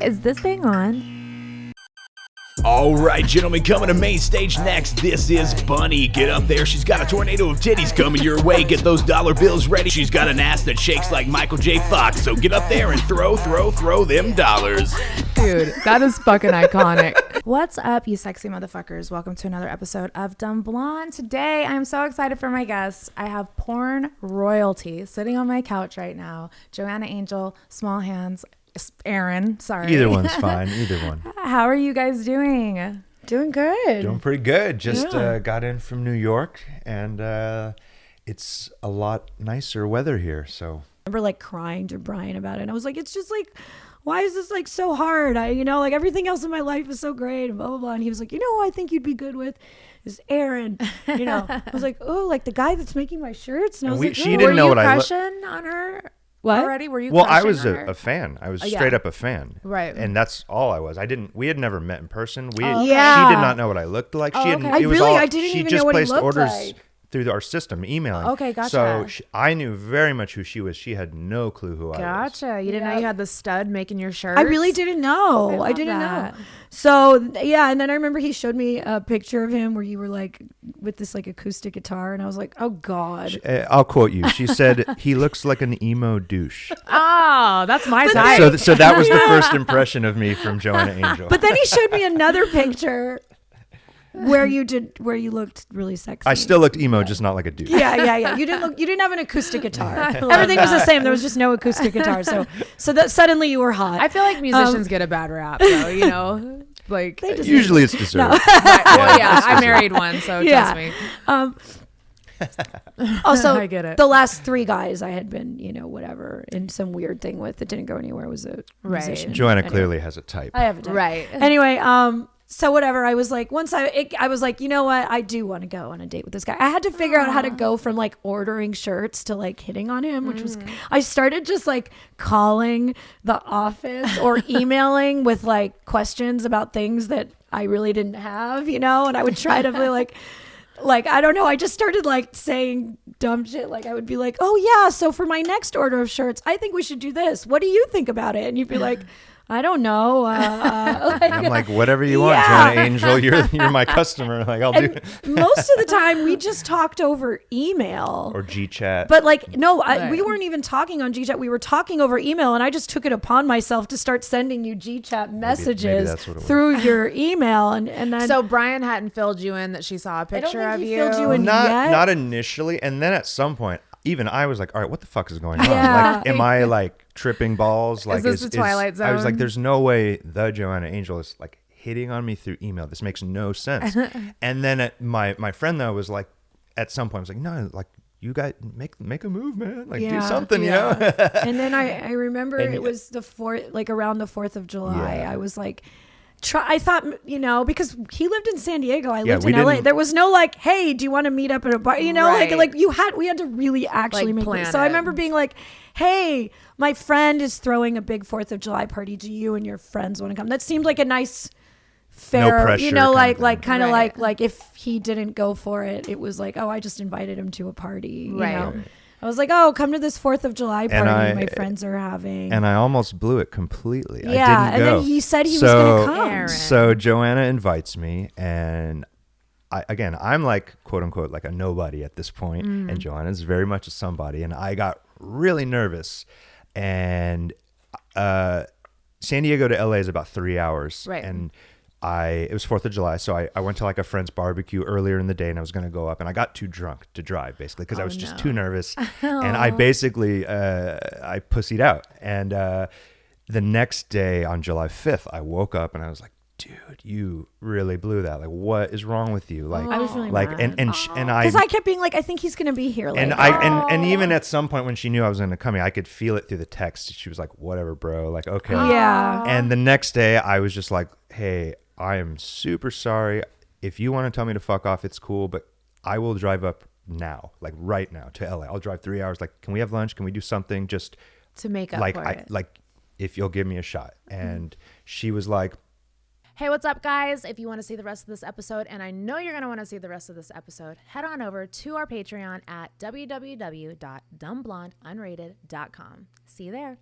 Is this thing on? All right, gentlemen, coming to main stage next. This is Bunnie. Get up there. She's got a tornado of titties coming your way. Get those dollar bills ready. She's got an ass that shakes like Michael J. Fox. So get up there and throw them dollars. Dude, that is fucking iconic. What's up, you sexy motherfuckers? Welcome to another episode of Dumb Blonde. Today, I'm so excited for my guest. I have porn royalty sitting on my couch right now. Joanna Angel, small hands. Aaron, sorry. Either one's fine. Either one. How are you guys doing? Doing good. Doing pretty good. Just got in from New York, and it's a lot nicer weather here. So I remember like crying to Brian about it. And I was like, it's just like, why is this like so hard? Like everything else in my life is so great and blah, blah, blah. And he was like, who I think you'd be good with is Aaron. I was like, oh, like the guy that's making my shirts. And I was like, she didn't know what I looked. Were you crushing on her? What? Already? Were you? Well, I crushing was on her? a fan. I was straight up a fan. Right. And that's all I was. We had never met in person. She did Yeah. not know what I looked like. Oh, She okay. had, I it was really- all, I didn't she even just know what he placed looked orders like. through our system, emailing. Okay, gotcha. So I knew very much who she was. She had no clue who I was. Gotcha. You didn't know you had the stud making your shirts? I really didn't know. I didn't know. So yeah, and then I remember he showed me a picture of him where you were like with this like acoustic guitar, and I was like, oh god. I'll quote you. She said, he looks like an emo douche. Oh, that's my type. So that was the first impression of me from Joanna Angel. But then he showed me another picture where you looked really sexy. I still looked emo, just not like a douche. Yeah. You didn't have an acoustic guitar. Everything was the same. There was just no acoustic guitar. So that suddenly you were hot. I feel like musicians get a bad rap, though, like They just- Usually it's deserved. right, well, yeah, I married one, so trust me. Also, I get it. the last three guys I had been, whatever, in some weird thing with that didn't go anywhere was a musician. Joanna Anyway. clearly has a type. I have a type. Right. Anyway, so whatever, I was like, I was like, you know what? I do want to go on a date with this guy. I had to figure out how to go from like ordering shirts to like hitting on him, which was, I started just like calling the office or emailing with like questions about things that I really didn't have, and I would try to be like, I don't know. I just started like saying dumb shit. Like I would be like, oh yeah, so for my next order of shirts, I think we should do this. What do you think about it? And you'd be like, I don't know. I'm like, whatever you want, Yeah. Joanna Angel. You're my customer. Like I'll do. Most of the time we just talked over email. Or G-chat. But like, no, Right. we weren't even talking on GChat. We were talking over email, and I just took it upon myself to start sending you GChat messages that's what it was. through your email. And then So Brian hadn't filled you in that she saw a picture think of he you? filled you in. yet. Not initially, and then at some point, even I was like, all right, what the fuck is going on? Yeah. Like, am I like tripping balls? Like, this the Twilight I was like, Zone? there's no way the Joanna Angel is like hitting on me through email. This makes no sense. And then my friend though was like, at some point, I was like, no, like you guys make a move, man. Like do something, you know. And then I remember And- it was the 4th, like around the 4th of July. Yeah. I was like, I thought, because he lived in San Diego. I Yeah, lived we in LA. didn't- There was no like, hey, do you want to meet up at a bar? Right. We had to really actually Like, make plan it. So I it. remember being like, hey, my friend is throwing a big 4th of July party. Do you and your friends want to come? That seemed like a nice, fair, pressure kind of thing. Right. like if he didn't go for it, it was like, oh, I just invited him to a party. Right. You know? I was like, oh, come to this 4th of July party my I- friends are having. And I almost blew it completely. Yeah, I didn't and go. then he said he was gonna come. Aaron. So Joanna invites me, and I'm like, quote unquote, like a nobody at this point, and Joanna's very much a somebody, and I got really nervous. And San Diego to LA is about 3 hours, Right. and it was 4th of July, so I went to like a friend's barbecue earlier in the day, and I was going to go up, and I got too drunk to drive basically because I was just too nervous, and I basically I pussied out. And the next day on July 5th, I woke up and I was like, dude, you really blew that. Like, what is wrong with you? Like, I was really like, mad. and I Because I kept being like, I think he's gonna be here. and later. and even at some point when she knew I was going to come here, I could feel it through the text. She was like, whatever, bro. Like, okay. Yeah. And the next day I was just like, hey, I am super sorry. If you want to tell me to fuck off, it's cool, but I will drive up now, like right now to LA. I'll drive 3 hours. Like, can we have lunch? Can we do something just To make up like for it. like if you'll give me a shot? And she was like, Hey, what's up, guys? If you want to see the rest of this episode, and I know you're going to want to see the rest of this episode, head on over to our Patreon at www.dumbblondeunrated.com. See you there.